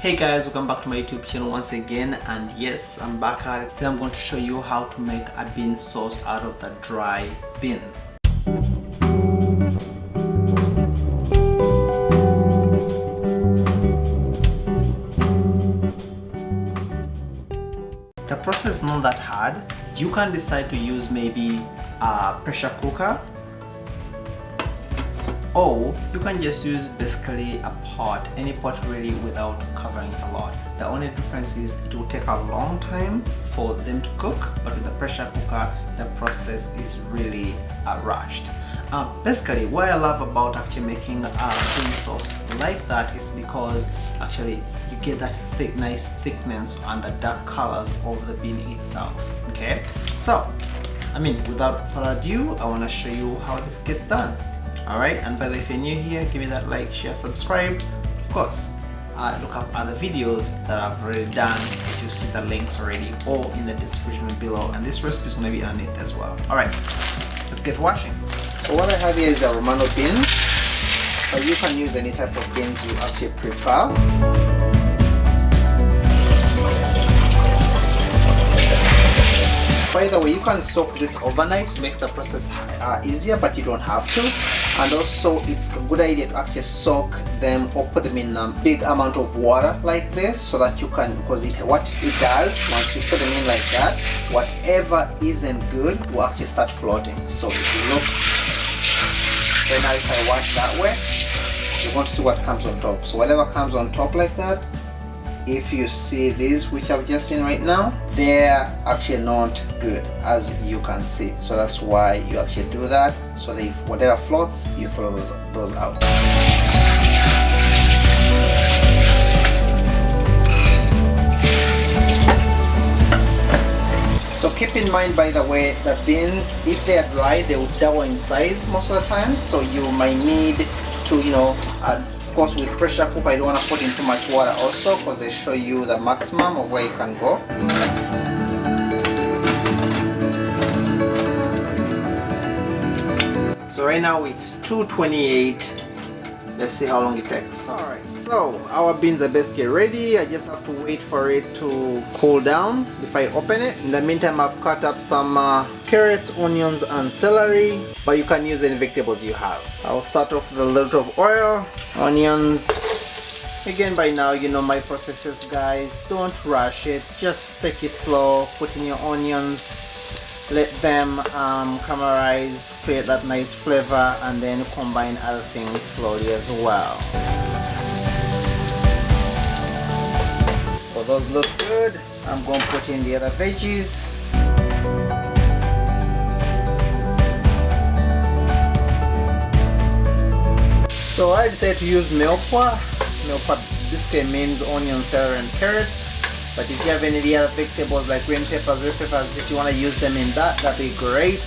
Hey guys, welcome back to my YouTube channel once again, and yes, I'm back at it. Today I'm going to show you how to make a bean sauce out of the dry beans. The process is not that hard. You can decide to use maybe a pressure cooker, or you can just use basically a pot, any pot really, without covering it a lot. The only difference is it will take a long time for them to cook, but with the pressure cooker the process is really rushed. Basically what I love about actually making a bean sauce like that is because actually you get that nice thickness and the dark colors of the bean itself. Okay, so without further ado, I want to show you how this gets done. Alright, and by the way, if you're new here, give me that like, share, subscribe. Of course, look up other videos that I've already done. You see the links already, or in the description below, and this recipe is going to be underneath as well. Alright, let's get washing. So what I have here is a Romano bean, but you can use any type of beans you actually prefer. By the way, you can soak this overnight. It makes the process easier, but you don't have to. And also it's a good idea to actually soak them or put them in a big amount of water like this, so that you can, because what it does once you put them in like that, whatever isn't good will actually start floating. So if you look right now, if I wash that way, you want to see what comes on top. So whatever comes on top like that, if you see these which I've just seen right now, they're actually not good, as you can see. So that's why you actually do that, so that if whatever floats, you throw those out. So keep in mind, by the way, the beans, if they are dry, they will double in size most of the time, so you might need to, of course, with pressure cooker, I don't want to put in too much water also, because they show you the maximum of where you can go. So right now it's 2:28. Let's see how long it takes. Alright, so our beans are basically ready. I just have to wait for it to cool down before I open it. In the meantime, I've cut up some carrots, onions and celery, but you can use any vegetables you have. I'll start off with a little of oil, onions. Again, by now you know my processes, guys. Don't rush it, just take it slow. Put in your onions, let them caramelize, create that nice flavor, and then combine other things slowly as well. So those look good. I'm going to put in the other veggies. So I decided to use milpa. Milpa, this case means onion, celery and carrots. But if you have any of the other vegetables like green peppers, red peppers, if you want to use them in that, that'd be great.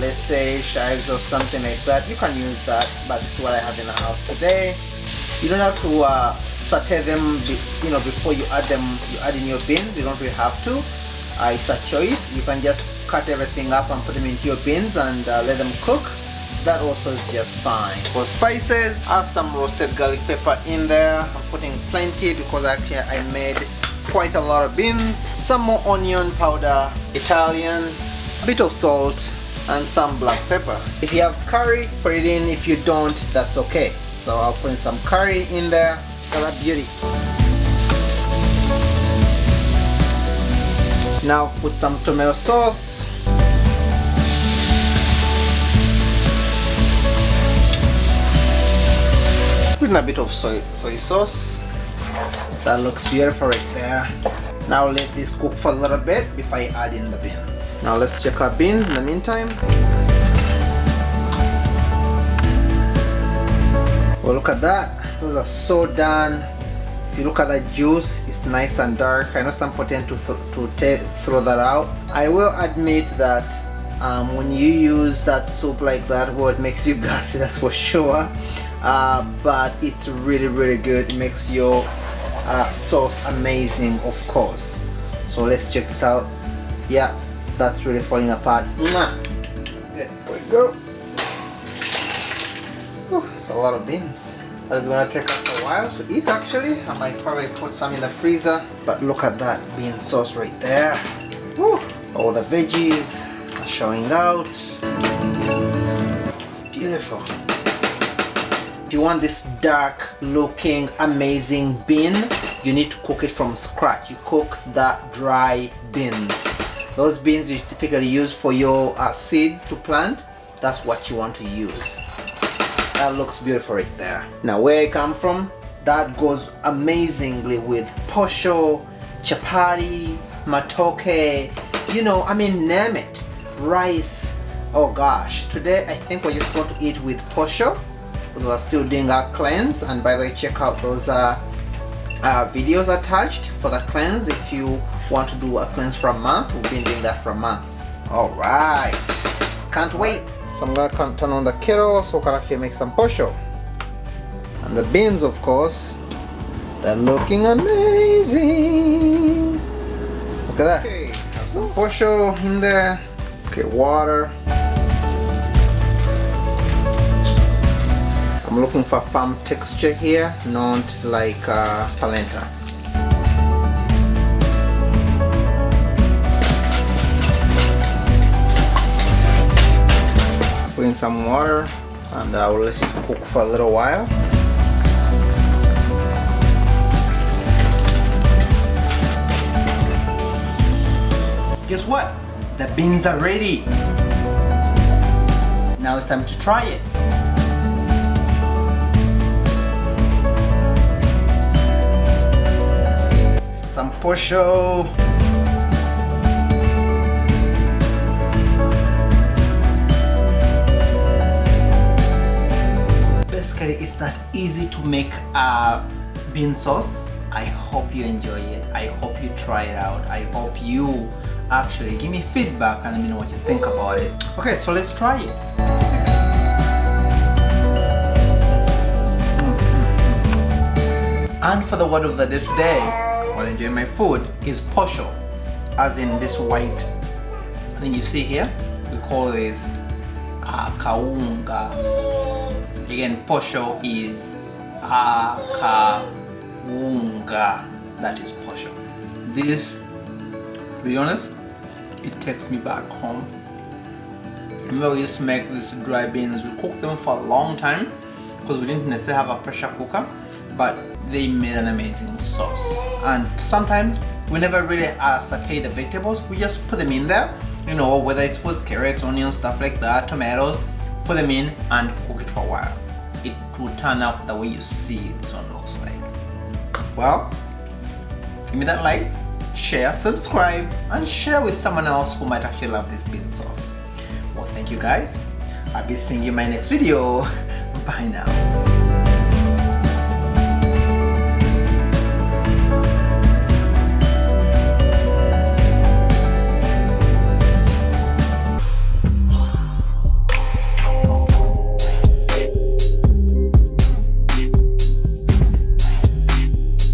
Let's say chives or something like that, you can use that, but this is what I have in the house today. You don't have to saute them, before you add them. You add in your beans, you don't really have to. It's a choice. You can just cut everything up and put them into your beans and let them cook. That also is just fine. For spices, I have some roasted garlic pepper in there. I'm putting plenty because actually I made quite a lot of beans. Some more onion powder, Italian, a bit of salt and some black pepper. If you have curry, put it in. If you don't, that's okay. So I'll put in some curry in there for that beauty. Now put some tomato sauce. Put in a bit of soy sauce. That looks beautiful right there. Now let this cook for a little bit before I add in the beans. Now let's check our beans in the meantime. Well, look at that. Those are so done. If you look at the juice, it's nice and dark. I know some people tend to throw that out. I will admit that when you use that soup like that, well, it makes you gassy, that's for sure. But it's really, really good. It makes your sauce amazing, of course. So let's check this out. Yeah, that's really falling apart. That's good. There we go. Whew, it's a lot of beans. That is gonna take us a while to eat actually. I might probably put some in the freezer. But look at that bean sauce right there. Woo! All the veggies are showing out. It's beautiful. If you want this dark looking amazing bean, you need to cook it from scratch. You cook the dry beans. Those beans you typically use for your seeds to plant, that's what you want to use. That looks beautiful right there. Now where I come from, that goes amazingly with posho, chapati, matoke, you know, I mean, name it. Rice. Oh gosh, today I think we're just going to eat with posho because we're still doing our cleanse. And by the way, check out those videos attached for the cleanse if you want to do a cleanse for a month. We've been doing that for a month. Alright, can't wait. So I'm gonna turn on the kettle so we can actually make some posho. And the beans, of course, they're looking amazing. Look at that. Okay, have some posho in there. Okay, water. I'm looking for firm texture here, not like polenta. Put in some water and I will let it cook for a little while. Guess what? The beans are ready. Now it's time to try it. Some posho. So basically it's that easy to make a bean sauce. I hope you enjoy it. I hope you try it out. I hope you actually give me feedback and let me know what you think about it. Okay, so let's try it. And for the word of the day today, while enjoying my food, is posho, as in this white thing you see here. We call this kaunga. Again, posho is kaunga. That is posho. This, to be honest, it takes me back home. Remember we used to make these dry beans. We cooked them for a long time because we didn't necessarily have a pressure cooker, but they made an amazing sauce. And sometimes we never really saute the vegetables. We just put them in there, you know, whether it was carrots, onions, stuff like that, tomatoes, put them in and cook it for a while. It will turn out the way you see this one looks like. Well, give me that like, share, subscribe, and share with someone else who might actually love this bean sauce. Well, thank you guys. I'll be seeing you in my next video. Bye now.